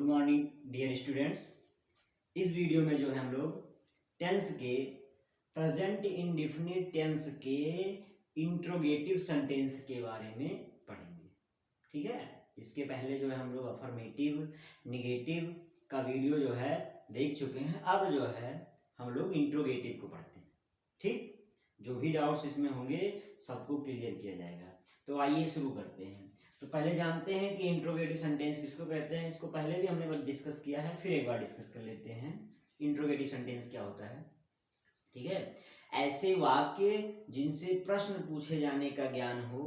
Morning dear students. इस video में जो है हम लोग टेंस के प्रेजेंट इंडेफिनिट टेंस के इंट्रोगेटिव सेंटेंस के बारे में पढ़ेंगे। ठीक है, इसके पहले जो है हम लोग अफर्मेटिव निगेटिव का वीडियो जो है देख चुके हैं। अब जो है हम लोग इंट्रोगेटिव को पढ़ते हैं। ठीक, जो भी डाउट्स इसमें होंगे सबको क्लियर किया जाएगा। तो आइए शुरू करते हैं। तो पहले जानते हैं कि इंट्रोगेटिव सेंटेंस किसको कहते हैं। इसको पहले भी हमने डिस्कस किया है, फिर एक बार डिस्कस कर लेते हैं इंट्रोगेटिव सेंटेंस क्या होता है। ठीक है, ऐसे वाक्य जिनसे प्रश्न पूछे जाने का ज्ञान हो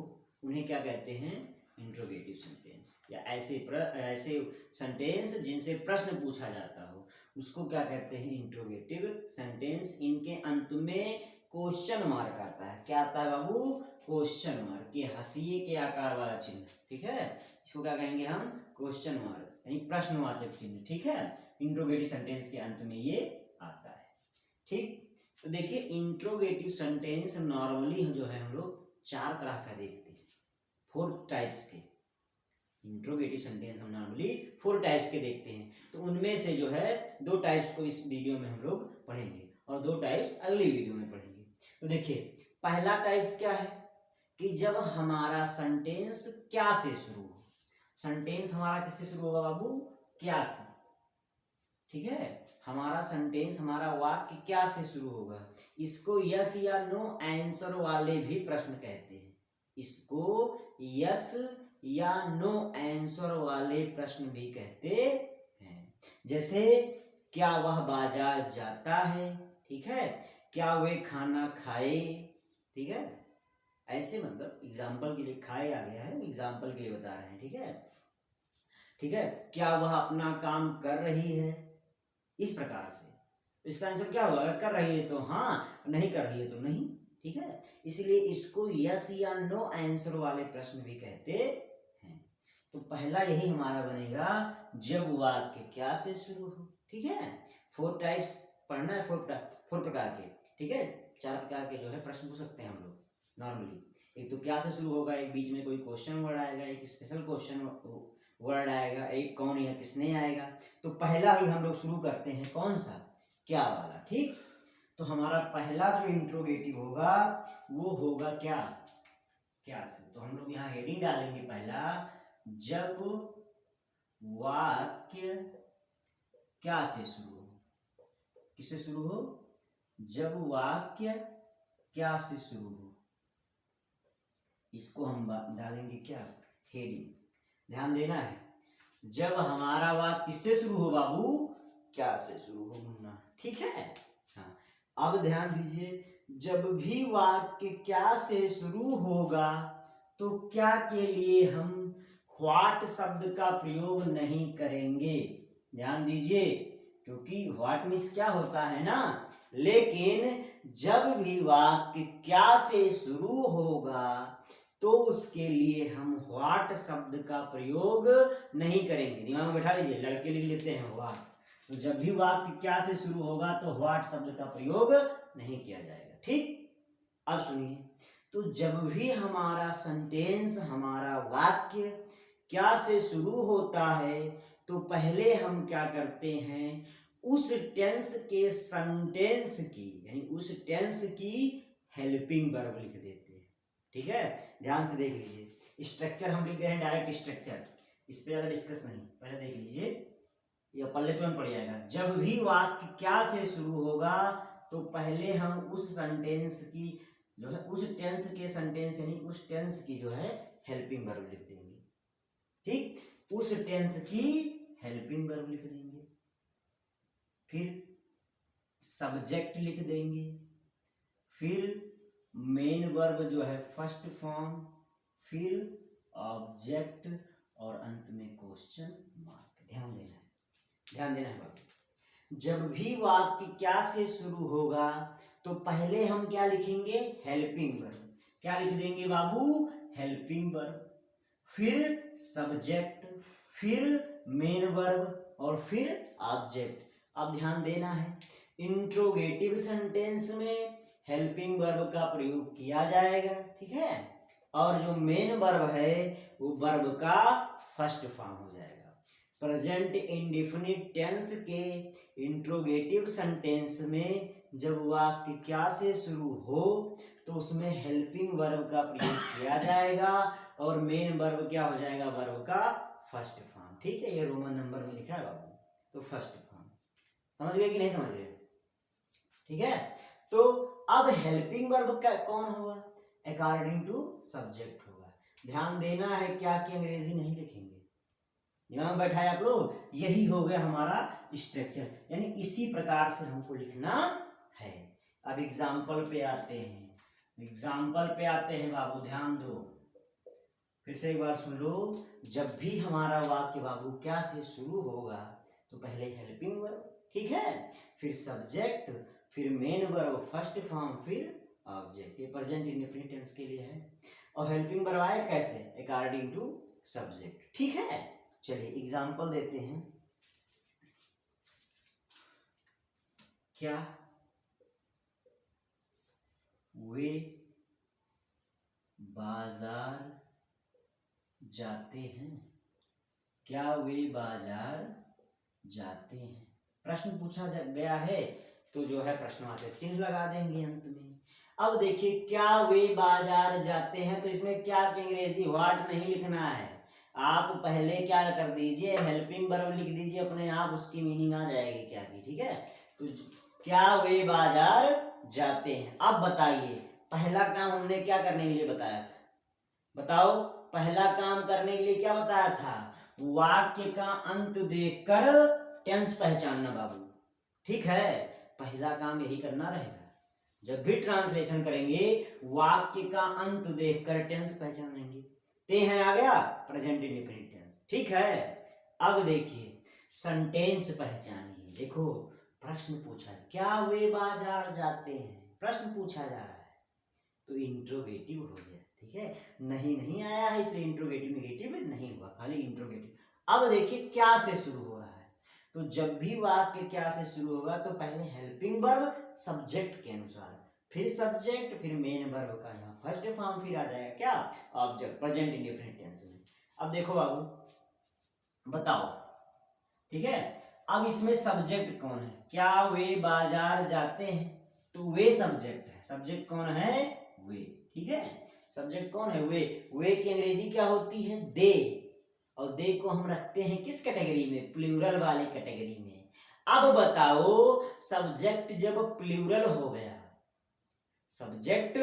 उन्हें क्या कहते हैं, इंट्रोगेटिव सेंटेंस। या ऐसे सेंटेंस जिनसे प्रश्न पूछा जाता हो उसको क्या कहते हैं, इंट्रोगेटिव सेंटेंस। इनके अंत में क्वेश्चन मार्क आता है। क्या आता है बाबू, क्वेश्चन मार्क, ये हंसिए के आकार वाला चिन्ह। ठीक है, इसको क्या कहेंगे हम, क्वेश्चन मार्क यानी प्रश्नवाचक चिन्ह। ठीक है, इंट्रोगेटिव सेंटेंस के अंत में ये आता है। ठीक, तो देखिए इंट्रोगेटिव सेंटेंस नॉर्मली जो है हम लोग चार तरह का देखते हैं, 4 टाइप्स के। इंट्रोगेटिव सेंटेंस हम नॉर्मली 4 टाइप्स के देखते हैं। तो उनमें से जो है 2 टाइप्स को इस वीडियो में हम लोग पढ़ेंगे और 2 टाइप्स अगली वीडियो में पढ़ेंगे। तो देखिए पहला टाइप्स क्या है कि जब हमारा सेंटेंस क्या से शुरू हो। सेंटेंस हमारा किससे शुरू होगा बाबू, क्या से। ठीक है, हमारा सेंटेंस हमारा वाक्य क्या से शुरू होगा। इसको यस या नो आंसर वाले भी प्रश्न कहते हैं। इसको यस या नो आंसर वाले प्रश्न भी कहते हैं। जैसे क्या वह बाजार जाता है, ठीक है, क्या वे खाना खाए। ठीक है, ऐसे मतलब एग्जाम्पल के लिए, खाए आ गया है, एग्जाम्पल के लिए बता रहे हैं। ठीक है, ठीक है, क्या वह अपना काम कर रही है, इस प्रकार से। तो इसका आंसर क्या होगा, अगर कर रही है तो हाँ, नहीं कर रही है तो नहीं। ठीक है, इसलिए इसको यस या नो आंसर वाले प्रश्न भी कहते हैं। तो पहला यही हमारा बनेगा जब वाक्य क्या से शुरू हो। ठीक है, 4 टाइप्स पढ़ना है, 4 प्रकार के। ठीक है, 4 प्रकार के जो है प्रश्न पूछ सकते हैं हम लोग नॉर्मली। एक तो क्या से शुरू होगा, एक बीच में कोई क्वेश्चन वर्ड आएगा, एक स्पेशल क्वेश्चन वर्ड आएगा, एक कौन या किसने आएगा। तो पहला ही हम लोग शुरू करते हैं, कौन सा, क्या वाला। ठीक, तो हमारा पहला जो इंट्रोगेटिव होगा वो होगा क्या, क्या से। तो हम लोग यहाँ हेडिंग डालेंगे पहला, जब वाक्य क्या से शुरू हो। किससे शुरू हो, जब वाक्य क्या से शुरू हो। इसको हम डालेंगे क्या, हेडिंग। ध्यान देना है, जब हमारा वाक्य किससे शुरू हो बाबू, क्या से शुरू हो मुन्ना। ठीक है, हाँ, अब ध्यान दीजिए, जब भी वाक्य क्या से शुरू होगा तो क्या के लिए हम व्हाट शब्द का प्रयोग नहीं करेंगे। ध्यान दीजिए, क्योंकि व्हाट मीन्स क्या होता है ना, लेकिन जब भी वाक्य क्या से शुरू होगा तो उसके लिए हम व्हाट शब्द का प्रयोग नहीं करेंगे। दिमाग में बैठा लीजिए, लड़के लिख लेते हैं व्हाट। तो जब भी वाक्य क्या से शुरू होगा तो व्हाट शब्द का प्रयोग नहीं किया जाएगा। ठीक, अब सुनिए, तो जब भी हमारा सेंटेंस हमारा वाक्य क्या से शुरू होता है तो पहले हम क्या करते हैं, उस टेंस के सेंटेंस की यानी उस टेंस की हेल्पिंग वर्ब लिख देते हैं। ठीक है, ध्यान से देख लीजिए, स्ट्रक्चर हम लिख रहे हैं, डायरेक्ट स्ट्रक्चर, इस पे ज्यादा डिस्कस नहीं, पहले देख लीजिए, यह पल्ले तुरंत पड़ जाएगा। जब भी वाक्य क्या से शुरू होगा तो पहले हम उस सेंटेंस की जो है, उस टेंस के सेंटेंस यानी उस टेंस की जो है हेल्पिंग वर्ब लिख देंगे। ठीक, उस टेंस की हेल्पिंग वर्ब लिख देंगे, फिर सब्जेक्ट लिख देंगे, फिर मेन वर्ब जो है फर्स्ट फॉर्म, फिर ऑब्जेक्ट और अंत में क्वेश्चन मार्क। ध्यान देना है, ध्यान देना है बाबू। जब भी वाक्य क्या से शुरू होगा तो पहले हम क्या लिखेंगे, हेल्पिंग वर्ब। क्या लिख देंगे बाबू, हेल्पिंग वर्ब, फिर सब्जेक्ट, फिर मेन वर्ब और फिर ऑब्जेक्ट। अब ध्यान देना है, इंट्रोगेटिव सेंटेंस में हेल्पिंग वर्ब का प्रयोग किया जाएगा। ठीक है, और जो मेन वर्ब है वो वर्ब का फर्स्ट फॉर्म हो जाएगा। प्रेजेंट इंडेफिनिट टेंस के इंट्रोगेटिव सेंटेंस में जब वाक्य क्या से शुरू हो तो उसमें हेल्पिंग वर्ब का प्रयोग किया जाएगा और मेन वर्ब क्या हो जाएगा, वर्ब का फर्स्ट फॉर्म। ठीक है, ये रोमन नंबर में लिखा है बाबू, तो फर्स्ट फॉर्म। समझ गए कि नहीं समझ गए? ठीक है, तो अब हेल्पिंग वर्ब का कौन होगा, अकॉर्डिंग टू सब्जेक्ट होगा। ध्यान देना है क्या कि अंग्रेजी नहीं लिखेंगे, दिमाग में बैठा है आप लोग, यही हो गया हमारा स्ट्रक्चर, यानी इसी प्रकार से हमको लिखना है। अब एग्जाम्पल पे आते हैं, एग्जाम्पल पे आते हैं बाबू, ध्यान दो, फिर से एक बार सुन लो। जब भी हमारा वाक्य बाबू क्या से शुरू होगा तो पहले हेल्पिंग वर्ब, ठीक है, फिर सब्जेक्ट, फिर मेन वर्ब फर्स्ट फॉर्म, फिर ऑब्जेक्ट। ये प्रेजेंट इंडेफिनिट टेंस के लिए है। और हेल्पिंग वर्ब आए कैसे, अकॉर्डिंग टू सब्जेक्ट। ठीक है, चलिए एग्जाम्पल देते हैं। क्या वे बाजार जाते हैं, क्या वे बाजार जाते हैं, प्रश्न पूछा गया है तो जो है प्रश्नवाचक चिन्ह लगा देंगे अंत में। अब देखिए, क्या वे बाजार जाते हैं, तो इसमें क्या की अंग्रेजी व्हाट नहीं लिखना है, आप पहले क्या कर दीजिए, हेल्पिंग वर्ब लिख दीजिए, अपने आप उसकी मीनिंग आ जाएगी क्या की। ठीक है, तो क्या वे बाजार जाते हैं। अब बताइए, पहला काम हमने क्या करने के लिए बताया था, बताओ, पहला काम करने के लिए क्या बताया था, वाक्य का अंत देखकर टेंस पहचानना बाबू। ठीक है, पहला काम यही करना रहेगा, जब भी ट्रांसलेशन करेंगे वाक्य का अंत देखकर टेंस पहचानेंगे। ते हैं आ गया प्रेजेंट इंडेफिनिट टेंस। ठीक है, अब देखिए सेंटेंस पहचानिए। देखो प्रश्न पूछा, क्या वे बाजार जाते हैं, प्रश्न पूछा जा रहा है तो इंट्रोगेटिव हो गया। ठीक है, नहीं नहीं आया है इसलिए इंट्रोगेटिव नेगेटिव नहीं हुआ, खाली इंट्रोगेटिव। अब देखिए क्या से शुरू हो रहा है, तो जब भी वाक्य क्या से शुरू होगा तो पहले हेल्पिंग वर्ब सब्जेक्ट के अनुसार, फिर सब्जेक्ट, फिर मेन वर्ब का यहाँ फर्स्ट फॉर्म, फिर आ जाएगा क्या, ऑब्जेक्ट, प्रेजेंट इंडेफिनिट टेंस में। अब देखो बाबू बताओ, ठीक है, अब इसमें सब्जेक्ट कौन है, क्या वे बाजार जाते हैं, तो वे सब्जेक्ट है, सब्जेक्ट कौन है, वे। ठीक है, सब्जेक्ट कौन है, वे की अंग्रेजी क्या होती है, दे, और दे को हम रखते हैं किस कैटेगरी में, प्लूरल वाली कैटेगरी में। अब बताओ, सब्जेक्ट जब प्लूरल हो गया, सब्जेक्ट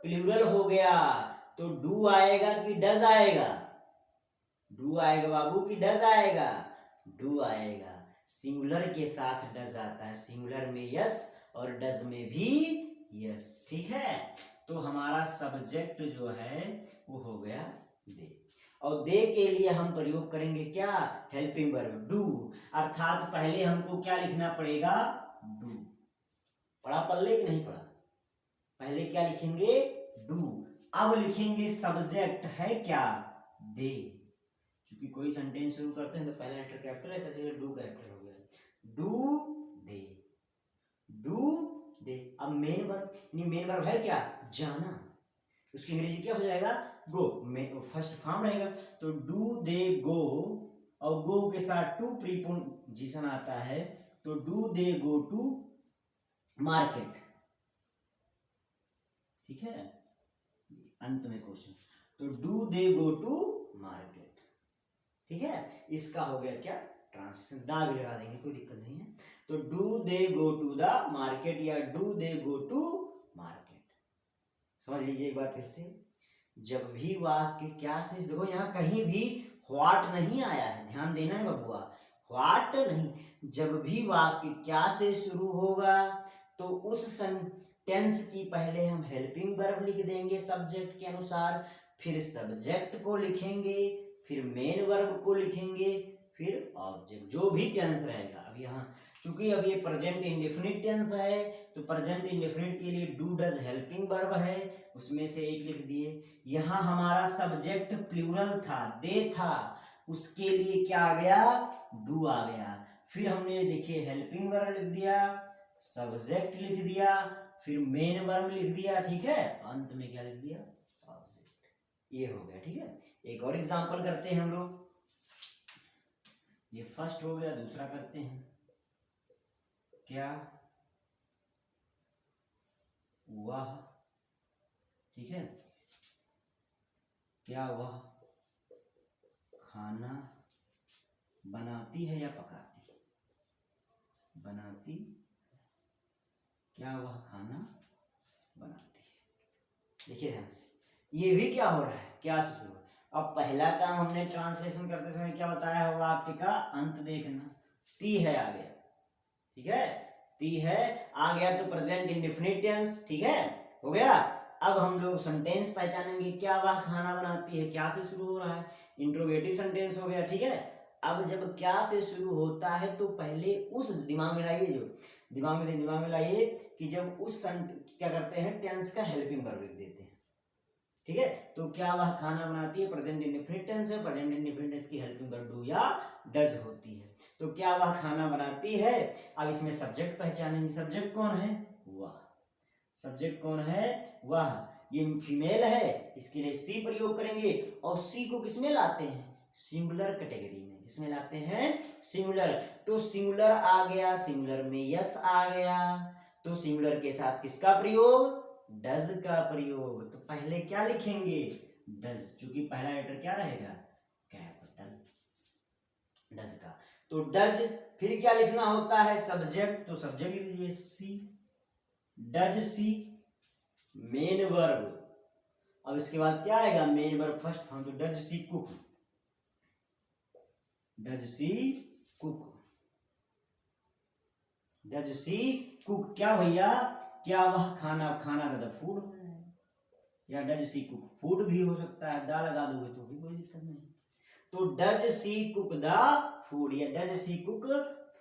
प्लूरल हो गया तो डू आएगा कि डज आएगा, डू आएगा बाबू कि डज आएगा, डू आएगा। सिंगुलर के साथ डज आता है, सिंगुलर में यस और डज में भी यस। ठीक है, तो हमारा सब्जेक्ट जो है वो हो गया दे, और दे के लिए हम प्रयोग करेंगे क्या, हेल्पिंग वर्ब डू, अर्थात पहले हमको क्या लिखना पड़ेगा, डू। पढ़ा पल्ले कि नहीं पढ़ा, पहले क्या लिखेंगे, डू। अब लिखेंगे सब्जेक्ट है क्या, दे, क्योंकि कोई सेंटेंस शुरू करते हैं तो पहला लेटर कैपिटल है, तो डू कैपिटल हो गया, डू दे, डू दे। अब मेन वर्ब, मेन वर्ब है क्या, जाना, उसकी अंग्रेजी क्या हो जाएगा, गो, फर्स्ट फॉर्म रहेगा, तो डू दे गो, और गो के साथ टू प्रीपोजिशन आता है, तो do they go to market. ठीक है, अंत में क्वेश्चन, तो do they go to market. ठीक है, इसका हो गया क्या, ट्रांसलेशन, दा भी लगा देंगे, कोई दिक्कत नहीं है। तो do they go to the market या do they go to market. समझ लीजिए एक बार फिर से, जब भी वाक्य क्या से, देखो यहाँ कहीं भी व्हाट नहीं आया है, ध्यान देना है बबुआ, व्हाट नहीं, जब भी वाक्य क्या से शुरू होगा तो उस सेंटेंस की पहले हम हेल्पिंग वर्ब लिख देंगे सब्जेक्ट के अनुसार, फिर सब्जेक्ट को लिखेंगे, फिर मेन वर्ब को लिखेंगे, फिर ऑब्जेक्ट, जो भी टेंस रहेगा। अब यहाँ चूंकि अब ये प्रेजेंट इंडेफिनिट टेंस है तो प्रेजेंट इंडेफिनिट के लिए डू डज हेल्पिंग वर्ब है, उसमें से एक लिख दिए। यहाँ हमारा सब्जेक्ट प्लूरल था, दे था, उसके लिए क्या आ गया, डू आ गया। फिर हमने देखिए हेल्पिंग वर्ब लिख दिया, सब्जेक्ट लिख दिया, फिर मेन वर्ब लिख दिया। ठीक है, अंत में क्या लिख दिया, ऑब्जेक्ट। ये हो गया। ठीक है, एक और एग्जांपल करते हैं हम लोग, ये फर्स्ट हो गया। दूसरा करते हैं, क्या वह, ठीक है, क्या वह खाना बनाती है या पकाती है? बनाती, क्या वह खाना बनाती है। देखिए ध्यान से, ये भी क्या हो रहा है, क्या से शुरू। अब पहला काम हमने ट्रांसलेशन करते समय क्या बताया है, वाक्य का अंत देखना। ती है आ गया, ठीक है, ती है आ गया तो प्रेजेंट इंडेफिनिट टेंस, ठीक है, हो गया। अब हम लोग सेंटेंस पहचानेंगे, क्या वह खाना बनाती है, क्या से शुरू हो रहा है, इंट्रोगेटिव सेंटेंस हो गया, ठीक है। अब जब क्या से शुरू होता है तो पहले उस दिमाग में लाइए, जो दिमाग में लाइए कि जब उस क्या करते हैं, टेंस का हेल्पिंग वर्ब लिख देते हैं, ठीक है। तो क्या वह खाना बनाती है, प्रेजेंट इंडेफिनिट टेंस है, प्रेजेंट इंडेफिनिट टेंस की हेल्पिंग वर्ब डू या डज होती है। तो क्या वह खाना बनाती है। अब इसमें सब्जेक्ट पहचानेंगे, सब्जेक्ट कौन है, वह। सब्जेक्ट कौन है, वह। ये फीमेल है, इसके लिए सी प्रयोग करेंगे, और सी को किसमें लाते हैं, सिंगुलर कैटेगरी में। किसमें लाते हैं, सिंगुलर। तो सिंगुलर आ गया, सिंगुलर में यस आ गया, तो सिंगुलर के साथ किसका प्रयोग, डज का प्रयोग। तो पहले क्या लिखेंगे, डज, क्योंकि पहला लेटर क्या रहेगा, कैपिटल, डज का। तो डज, फिर क्या लिखना होता है, सब्जेक्ट, तो सब्जेक्ट लिख लीजिए सी, डज सी, मेन वर्ब। अब इसके बाद क्या आएगा, मेन वर्ब फर्स्ट फॉर्म, तो does she cook, does she cook, does she cook. क्या भैया, क्या वह खाना, खाना का फूड हो जाएगा, या डज सी कुक फूड भी हो सकता है, दा लगा दोगे तो भी कोई दिक्कत नहीं। तो does she cook the food, या डज सी कुक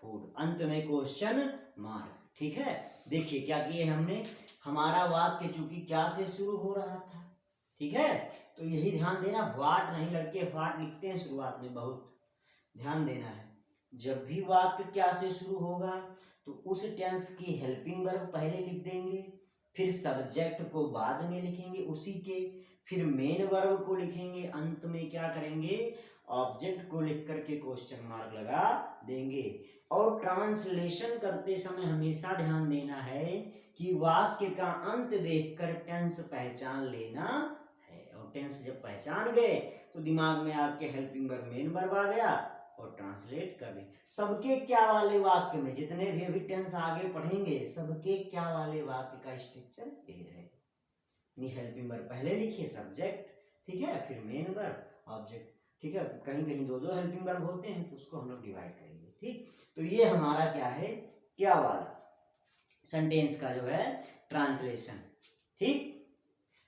फूड, अंत में क्वेश्चन मार्क, ठीक है। देखिए क्या किए हमने, हमारा वाक्य चूंकि क्या से शुरू हो रहा था, ठीक है, तो यही ध्यान देना, व्हाट नहीं, लड़के व्हाट लिखते हैं शुरुआत में, बहुत ध्यान देना है। जब भी वाक्य क्या से शुरू होगा तो उस टेंस की हेल्पिंग वर्ब पहले लिख देंगे, फिर सब्जेक्ट को बाद में लिखेंगे उसी के, फिर मेन वर्ब को लिखेंगे, अंत में क्या करेंगे, ऑब्जेक्ट को लिख करके क्वेश्चन मार्क लगा देंगे। और ट्रांसलेशन करते समय हमेशा ध्यान देना है कि वाक्य का अंत देखकर टेंस पहचान लेना है, और टेंस जब पहचान गए तो दिमाग में आपके हेल्पिंग वर्ब मेन वर्ब आ गया, और ट्रांसलेट कर दें। सबके क्या वाले वाक्य में, जितने भी अभी टेंस आगे पढ़ेंगे, सबके क्या वाले वाक्य का स्ट्रक्चर यही है। हेल्पिंग वर्ब पहले लिखिए, सब्जेक्ट, ठीक है, फिर मेन वर्ब, ऑब्जेक्ट, ठीक है। कहीं कहीं दो दो हेल्पिंग वर्ब होते हैं तो उसको हम लोग डिवाइड करेंगे, ठीक। तो ये हमारा क्या है, क्या वाला सेंटेंस का जो है ट्रांसलेशन, ठीक।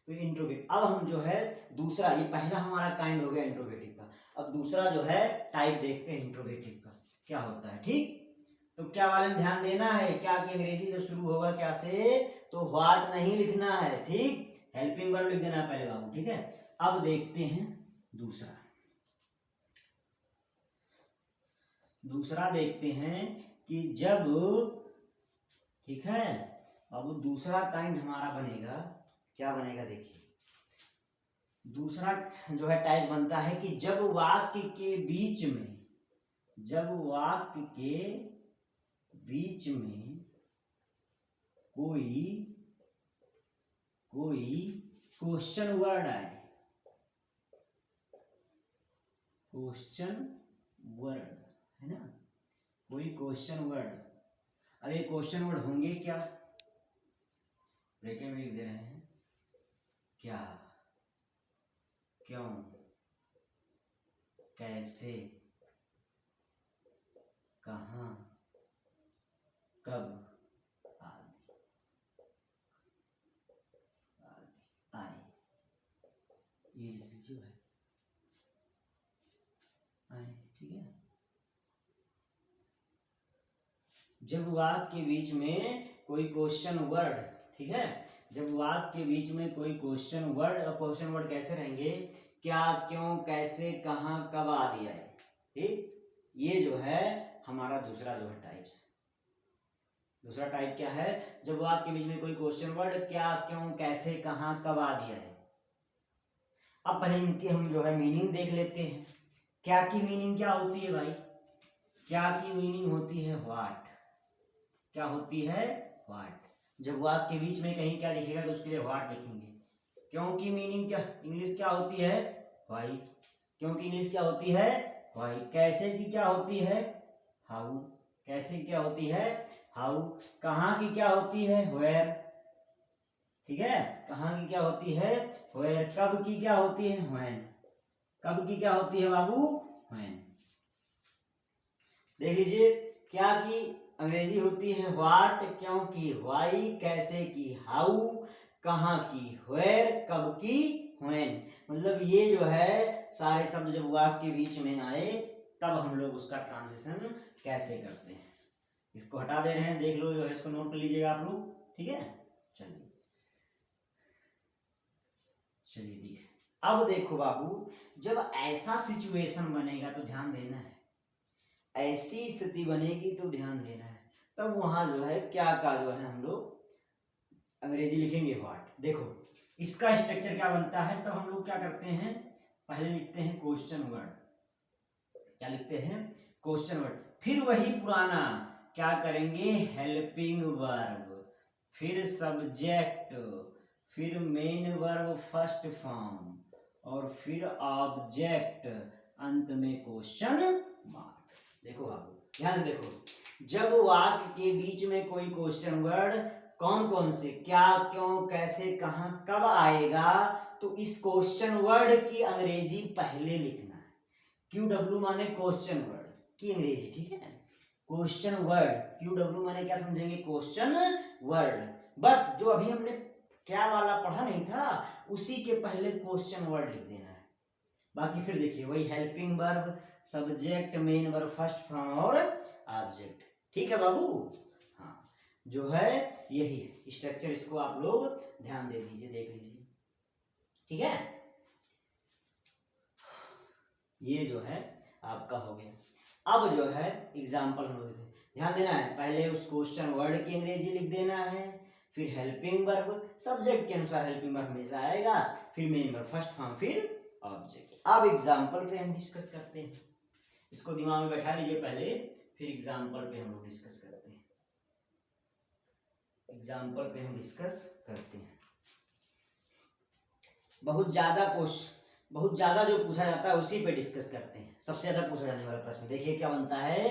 तो इंट्रोगेटिव, अब हम जो है दूसरा, ये पहला हमारा काइंड हो गया इंट्रोगेटिव का, अब दूसरा जो है टाइप देखते हैं इंट्रोगेटिव का क्या होता है, ठीक। तो क्या वाले में ध्यान देना है, क्या कि अंग्रेजी से शुरू होगा, क्या से, तो व्हाट नहीं लिखना है, ठीक, हेल्पिंग वर्ब लिख देना है पहले बाबू, ठीक है। अब देखते हैं दूसरा, दूसरा देखते हैं कि जब, ठीक है, अब दूसरा काइंड हमारा बनेगा, क्या बनेगा, देखिए दूसरा जो है टाइप बनता है कि जब वाक्य के बीच में, जब वाक्य के बीच में कोई क्वेश्चन वर्ड आए, क्वेश्चन वर्ड है ना, कोई क्वेश्चन वर्ड। अब ये क्वेश्चन वर्ड होंगे क्या, ब्रैकेट में लिख दे रहे हैं, क्या, क्यों, कैसे, कहाँ, कब, आदि, आए, ये लिख लीजिए भाई, आए, ठीक है। जब वाक्य के बीच में कोई क्वेश्चन वर्ड, ठीक है, जब वाक्य के बीच में कोई क्वेश्चन वर्ड, और क्वेश्चन वर्ड कैसे रहेंगे, क्या, क्यों, कैसे, कहाँ, कब आदि आए, ठीक। ये जो है हमारा दूसरा जो है टाइप्स, दूसरा टाइप क्या है, जब वाक्य के बीच में कोई क्वेश्चन वर्ड क्या, क्यों, कैसे, कहाँ, कब आदि आए। अब पहले इनकी हम जो है मीनिंग देख लेते हैं, क्या की मीनिंग क्या होती है भाई, क्या की मीनिंग होती है व्हाट, क्या होती है व्हाट। जब वाक्य के बीच में कहीं क्या लिखेगा तो उसके लिए व्हाट लिखेंगे। क्यों की मीनिंग क्या इंग्लिश क्या होती है व्हाई, क्यों की इंग्लिश क्या होती है व्हाई। कैसे की क्या होती है हाउ, कैसे क्या होती है हाउ। कहाँ की क्या होती है वेयर, ठीक है, कहाँ की क्या होती है वेयर। कब की क्या होती है व्हेन, कब की क्या होती है बाबू व्हेन। देख लीजिए, क्या की अंग्रेजी होती है व्हाट, क्यों की व्हाई, कैसे की हाउ, कहाँ की वेयर, कब की व्हेन। मतलब ये जो है सारे शब्द जब वाक्य के बीच में आए तब हम लोग उसका ट्रांजिशन कैसे करते हैं। इसको हटा दे रहे हैं, देख लो जो है इसको नोट कर लीजिएगा आप लोग, ठीक है। चलिए चलिए देखिए, अब देखो बाबू, जब ऐसा सिचुएशन बनेगा तो ध्यान देना है, ऐसी स्थिति बनेगी तो ध्यान देना है। तब वहां जो है क्या का जो है हम लोग अंग्रेजी लिखेंगे व्हाट। देखो इसका स्ट्रक्चर क्या बनता है, तब हम लोग क्या करते हैं, पहले लिखते हैं क्वेश्चन वर्ड, क्या लिखते हैं क्वेश्चन वर्ड, फिर वही पुराना क्या करेंगे हेल्पिंग वर्ब, फिर सब्जेक्ट, फिर मेन वर्ब फर्स्ट फॉर्म, और फिर ऑब्जेक्ट, अंत में क्वेश्चन मार्क। देखो बाबू ध्यान से देखो, जब वाक्य के बीच में कोई क्वेश्चन वर्ड कौन कौन से क्या क्यों कैसे कहां कब आएगा, तो इस क्वेश्चन वर्ड की अंग्रेजी पहले लिखना है। क्यू डब्ल्यू माने क्वेश्चन वर्ड की अंग्रेजी, ठीक है। क्वेश्चन वर्ड, क्यू डब्ल्यू माने क्या समझेंगे क्वेश्चन वर्ड। बस जो अभी हमने क्या वाला पढ़ा नहीं था उसी के पहले क्वेश्चन वर्ड लिख देना है। बाकी फिर देखिए वही helping verb, subject, main verb first form और ऑब्जेक्ट, ठीक है बाबू। हाँ जो है यही है स्ट्रक्चर, इसको आप लोग ध्यान दे दीजिए, देख लीजिए, ठीक है। ये जो है आपका हो गया। अब जो है एग्जाम्पल हम लोग ध्यान देना है, पहले उस क्वेश्चन वर्ड की अंग्रेजी लिख देना है, फिर हेल्पिंग वर्ब, सब्जेक्ट के अनुसार हेल्पिंग वर्ब हमेशा आएगा, फिर मेन वर्ब फर्स्ट फॉर्म, फिर ऑब्जेक्ट। अब एग्जाम्पल पे हम डिस्कस करते हैं, इसको दिमाग में बैठा लीजिए पहले, फिर एग्जाम्पल पे हम लोग डिस्कस करते हैं, एग्जाम्पल पे हम डिस्कस करते हैं। बहुत ज्यादा जो पूछा जाता है उसी पे डिस्कस करते हैं। सबसे ज्यादा पूछा जाने वाला प्रश्न देखिए क्या बनता है,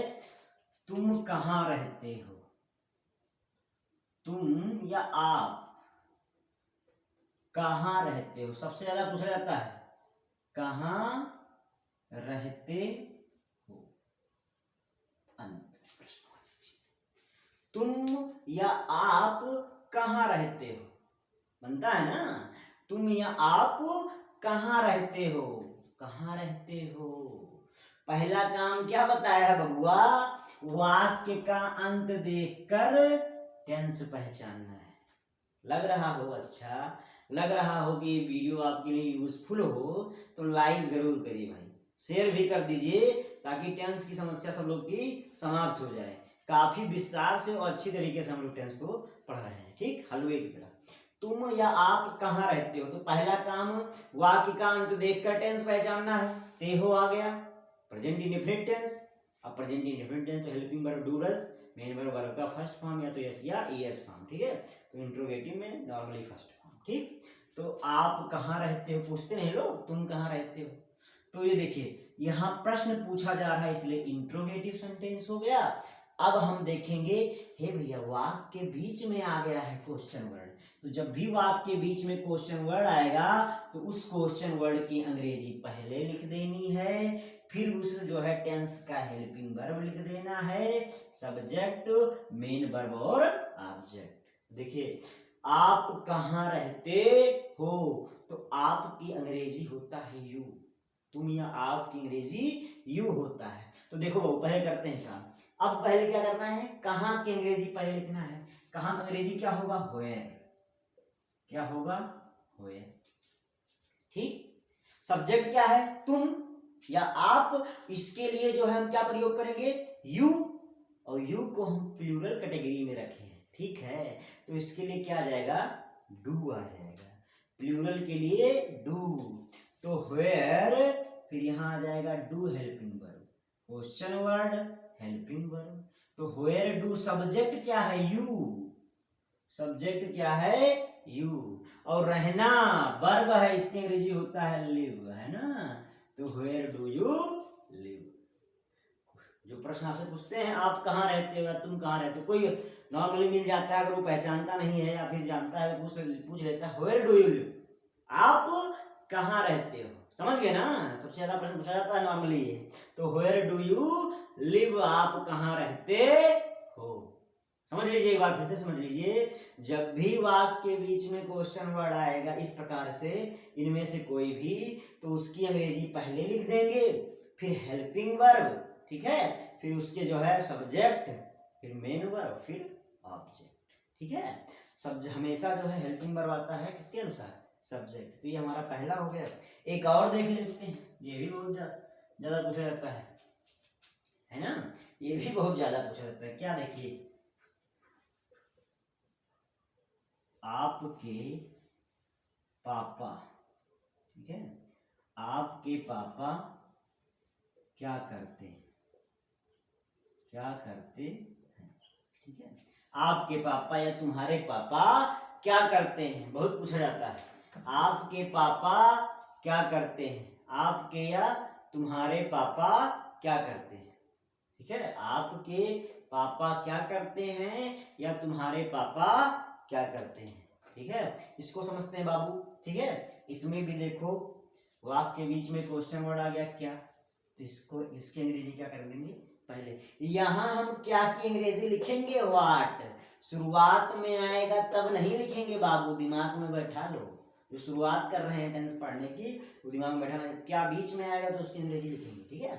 तुम कहाँ रहते हो, तुम या आप कहाँ रहते हो, सबसे ज्यादा पूछा जाता है कहाँ रहते हो, अंत प्रश्न। तुम या आप कहाँ रहते हो, बनता है ना, तुम या आप कहाँ रहते हो, कहाँ रहते हो। पहला काम क्या बताया है बबुआ, वाक्य का अंत देखकर टेंस पहचानना है। लग रहा हो अच्छा, लग रहा हो कि ये वीडियो आपके लिए यूजफुल हो तो लाइक जरूर करिए भाई, शेयर भी कर दीजिए ताकि टेंस की समस्या सब लोग की समाप्त हो जाए। काफी विस्तार से और अच्छी तरीके से हम लोग टेंस को पढ़ रहे हैं, ठीक, हलवे की तरह। तुम या आप कहाँ रहते हो, तो पहला काम वाक्य का अंत देखकर टेंस पहचानना है, ते हो आ गया प्रेजेंट इंडेफिनिट टेंस। अब प्रेजेंट इंडेफिनिट टेंस तो helping verb do does, main verb का फर्स्ट फॉर्म या तो एस या ईएस फॉर्म, ठीक है। तो इंट्रोगेटिव में नॉर्मली फर्स्ट फॉर्म, ठीक। तो आप कहाँ रहते हो पूछते नहीं लोग, तुम कहाँ रहते हो। तो ये देखिए यहाँ प्रश्न पूछा जा रहा है इसलिए इंट्रोगेटिव सेंटेंस हो गया। अब हम देखेंगे, हे भैया वाक्य के बीच में आ गया है क्वेश्चन वर्ड, तो जब भी वाक्य के बीच में क्वेश्चन वर्ड आएगा तो उस क्वेश्चन वर्ड की अंग्रेजी पहले लिख देनी है, फिर उस जो है टेंस का हेल्पिंग वर्ब लिख देना है, सब्जेक्ट, मेन वर्ब और ऑब्जेक्ट। देखिए आप कहाँ रहते हो, तो आपकी अंग्रेजी होता है यू, तुम या आपकी अंग्रेजी यू होता है। तो देखो बाबू पहले करते हैं काम। अब पहले क्या करना है, कहाँ की अंग्रेजी पहले लिखना है, कहाँ अंग्रेजी क्या होगा वेयर, क्या होगा वेयर, ठीक। सब्जेक्ट क्या है तुम या आप, इसके लिए जो है हम क्या प्रयोग करेंगे यू, और यू को हम प्लूरल कैटेगरी में रखे हैं, ठीक है। तो इसके लिए क्या आ जाएगा डू आ जाएगा, प्लूरल के लिए डू। तो वेयर, फिर यहां आ जाएगा do helping verb, question word, helping verb. तो वेयर डू सब्जेक्ट क्या है, यू, सब्जेक्ट क्या है, यू, और रहना वर्ब है, इसकी अंग्रेजी होता है लिव, है ना। तो वेयर डू यू लिव। जो प्रश्न आपसे पूछते हैं आप कहाँ रहते हो या तुम कहाँ रहते हो, कोई नॉर्मली मिल जाता है, अगर वो पहचानता नहीं है या फिर जानता है तो पूछ लेता है वेयर डू यू लिव, आप कहाँ रहते हो, समझ गए ना। सबसे ज्यादा प्रश्न पूछा जाता है नॉर्मली ये। तो वेयर डू यू लिव, आप कहाँ रहते हो। समझ लीजिए एक बार फिर से समझ लीजिए, जब भी वाक्य के बीच में क्वेश्चन वर्ड आएगा इस प्रकार से, इनमें से कोई भी, तो उसकी अंग्रेजी पहले लिख देंगे, फिर हेल्पिंग वर्ब, ठीक है, फिर उसके जो है सब्जेक्ट, फिर मेन वर्ब, फिर ऑब्जेक्ट, ठीक है। सब हमेशा जो है हेल्पिंग वर्ब आता है किसके अनुसार, सब्जेक्ट। तो ये हमारा पहला हो गया। एक और देख लेते हैं, ये भी बहुत ज्यादा पूछा जाता है ना, ये भी बहुत ज्यादा पूछा जाता है। क्या देखिए, आपके पापा, ठीक है, आपके पापा क्या करते हैं, क्या करते हैं, ठीक है। आपके पापा या तुम्हारे पापा क्या करते हैं, बहुत पूछा जाता है। आपके पापा क्या करते हैं, आपके या तुम्हारे पापा क्या करते हैं, ठीक है। आपके पापा क्या करते हैं या तुम्हारे पापा क्या करते हैं, ठीक है। इसको समझते हैं बाबू, ठीक है। इसमें भी देखो वाक्य के बीच में क्वेश्चन वर्ड आ गया क्या, तो इसको, इसकी अंग्रेजी क्या कर देंगे, पहले यहां हम क्या की अंग्रेजी लिखेंगे, व्हाट। शुरुआत में आएगा तब नहीं लिखेंगे बाबू, दिमाग में बैठा लो, जो शुरुआत कर रहे हैं टेंस पढ़ने की वो दिमाग में बैठा, क्या बीच में आएगा तो उसकी अंग्रेजी लिखेंगे, ठीक है।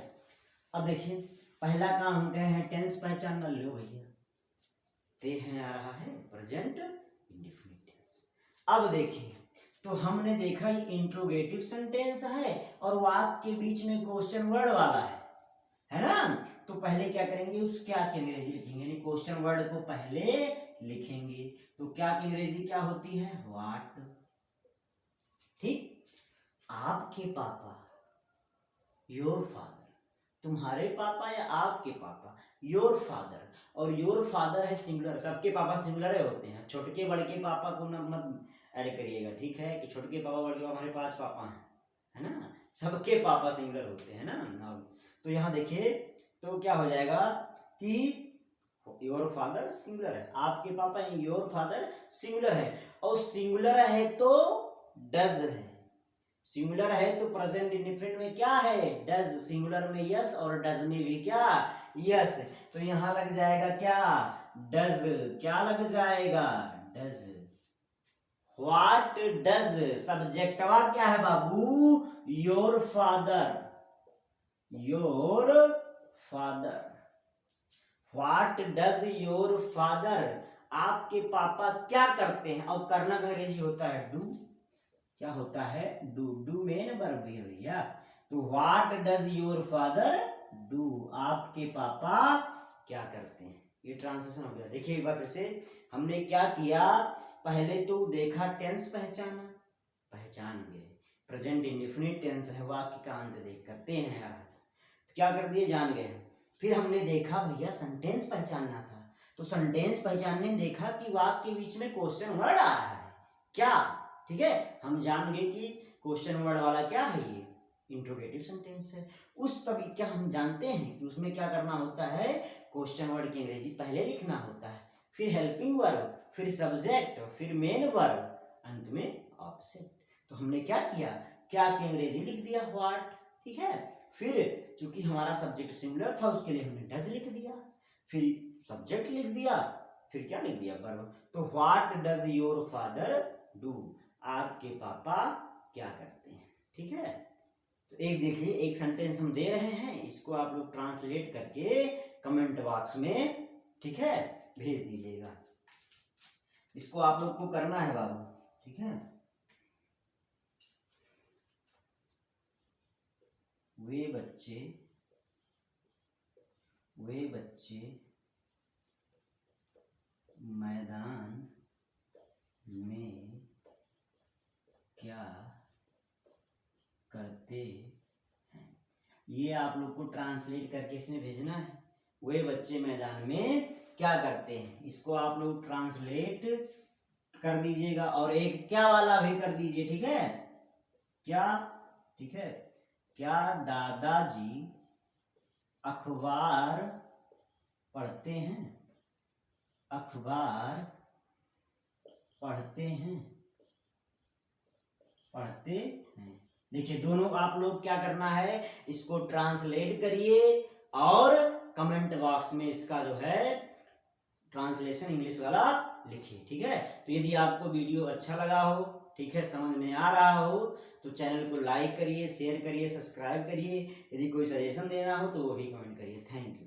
अब देखिए पहला काम हम कहे हैं टेंस पहचानना, लो भैया ते हैं आ रहा है प्रेजेंट इंडेफिनिट टेंस। अब देखिए, तो हमने देखा ये इंट्रोगेटिव सेंटेंस है और वाक्य के बीच में क्वेश्चन वर्ड वाला है ना। तो पहले क्या करेंगे, उस क्या की अंग्रेजी लिखेंगे, यानी क्वेश्चन वर्ड को पहले लिखेंगे। तो क्या की अंग्रेजी क्या होती है, व्हाट, ठीक। आपके पापा, योर फादर, तुम्हारे पापा या आपके पापा, योर फादर, और योर फादर है सिंगुलर, सबके पापा सिंगुलर होते हैं, छोटके बड़के पापा को ना मत ऐड करिएगा, ठीक है, कि छोटके पापा बड़के पापा, हमारे 5 पापा हैं, है ना, सबके पापा सिंगुलर होते हैं ना। तो यहाँ देखिए तो क्या हो जाएगा कि योर फादर सिंगुलर है, आपके पापा योर फादर सिंगुलर है, और सिंगुलर है तो डज है, सिंगुलर है तो प्रेजेंट इंडेफिनिट में क्या है, डज, सिंगुलर में यस और डज में भी क्या, यस। तो यहां लग जाएगा क्या, डज, क्या लग जाएगा, डज। व्हाट डज, सब्जेक्टवा क्या है बाबू, your father, your father. What does your father, आपके पापा क्या करते हैं, और करना का अंग्रेजी होता है डू, क्या होता है, डू, डू मेन वर्ब है भैया। तो what does your father do, आपके पापा क्या करते हैं, ये ट्रांसलेशन हो गया। देखिए एक बार फिर से, हमने क्या किया, पहले तो देखा टेंस पहचाना, पहचान गए, प्रेजेंट इंडेफिनिट टेंस है, वाक्य का अंत देख करते हैं यार, तो क्या कर दिए, जान गए। फिर हमने देखा भैया सेंटेंस पहचानना था, तो सेंटेंस पहचानने में देखा कि वाक्य के बीच में क्वेश्चन वर्ड आ रहा है क्या, ठीक है, हम जान गए कि क्वेश्चन वर्ड वाला क्या है, ये इंट्रोगेटिव सेंटेंस है। उस तभी क्या हम जानते हैं कि उसमें क्या करना होता है, क्वेश्चन वर्ड की अंग्रेजी पहले लिखना होता है, फिर हेल्पिंग वर्ब, फिर सब्जेक्ट, फिर मेन वर्ब, अंत में ऑब्जेक्ट। तो हमने क्या किया, क्या की अंग्रेजी लिख दिया व्हाट, ठीक है। फिर चूंकि हमारा सब्जेक्ट सिंगुलर था उसके लिए हमने डज लिख दिया, फिर सब्जेक्ट लिख दिया, फिर क्या लिख दिया, वर्ब। तो what does your father do, आपके पापा क्या करते हैं, ठीक है। तो एक देखिए, एक सेंटेंस हम दे रहे हैं, इसको आप लोग ट्रांसलेट करके कमेंट बॉक्स में, ठीक है, भेज दीजिएगा। इसको आप लोग को करना है बाबू, ठीक है। वे बच्चे मैदान में क्या करते हैं, ये आप लोग को ट्रांसलेट करके इसमें भेजना है। वे बच्चे मैदान में क्या करते हैं। इसको आप लोग ट्रांसलेट कर दीजिएगा और एक क्या वाला भी कर दीजिए, ठीक है। क्या, ठीक है, क्या दादाजी अखबार पढ़ते हैं, अखबार पढ़ते हैं, पढ़ते हैं। देखिए दोनों आप लोग क्या करना है, इसको ट्रांसलेट करिए और कमेंट बॉक्स में इसका जो है ट्रांसलेशन इंग्लिश वाला लिखिए, ठीक है। तो यदि आपको वीडियो अच्छा लगा हो, ठीक है, समझ में आ रहा हो, तो चैनल को लाइक करिए, शेयर करिए, सब्सक्राइब करिए। यदि कोई सजेशन देना हो तो वो भी कमेंट करिए। Thank you.